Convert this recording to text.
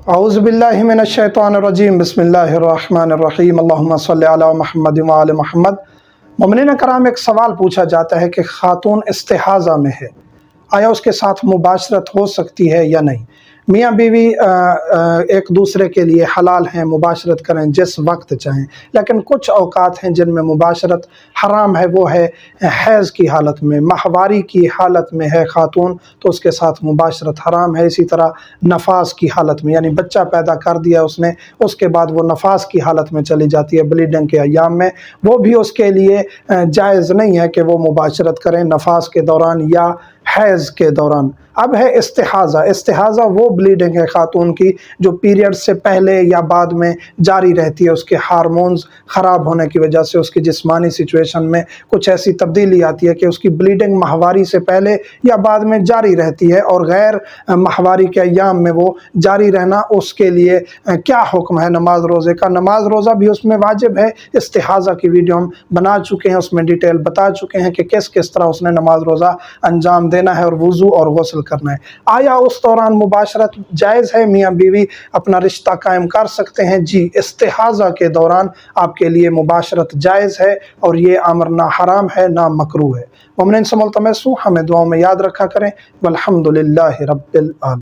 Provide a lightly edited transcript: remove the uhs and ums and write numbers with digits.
اعوذ باللہ من الشیطان الرجیم بسم اللہ الرحمن الرحیم اللہم صلی علی محمد وعلی محمد۔ مومنین کرام، ایک سوال پوچھا جاتا ہے کہ خاتون استحاضہ میں ہے، آیا اس کے ساتھ مباشرت ہو سکتی ہے یا نہیں؟ میاں بیوی ایک دوسرے کے لیے حلال ہیں، مباشرت کریں جس وقت چاہیں، لیکن کچھ اوقات ہیں جن میں مباشرت حرام ہے، وہ ہے حیض کی حالت میں، ماہواری کی حالت میں ہے خاتون تو اس کے ساتھ مباشرت حرام ہے۔ اسی طرح نفاس کی حالت میں، یعنی بچہ پیدا کر دیا اس نے، اس کے بعد وہ نفاس کی حالت میں چلی جاتی ہے، بلیڈنگ کے ایام میں، وہ بھی اس کے لیے جائز نہیں ہے کہ وہ مباشرت کریں نفاس کے دوران یا حیض کے دوران۔ اب ہے استحاضہ۔ استحاضہ وہ بلیڈنگ ہے خاتون کی جو پیریڈ سے پہلے یا بعد میں جاری رہتی ہے، اس کے ہارمونز خراب ہونے کی وجہ سے، اس کی جسمانی سچویشن میں کچھ ایسی تبدیلی آتی ہے کہ اس کی بلیڈنگ ماہواری سے پہلے یا بعد میں جاری رہتی ہے، اور غیر ماہواری کے ایام میں وہ جاری رہنا، اس کے لیے کیا حکم ہے نماز روزے کا؟ نماز روزہ بھی اس میں واجب ہے۔ استحاضہ کی ویڈیو ہم بنا چکے ہیں، اس میں ڈیٹیل بتا چکے ہیں کہ کس طرح اس نے نماز روزہ انجام دینا ہے اور وضو اور غسل کرنا ہے۔ آیا اس دوران مباشرت جائز ہے؟ میاں بیوی اپنا رشتہ قائم کر سکتے ہیں؟ جی، استحاضہ کے دوران آپ کے لیے مباشرت جائز ہے، اور یہ امر نہ حرام ہے نہ مکروہ ہے۔ مومنین سے ملتمس ہوں، ہمیں دعاؤں میں یاد رکھا کریں۔ والحمدللہ رب العالمین۔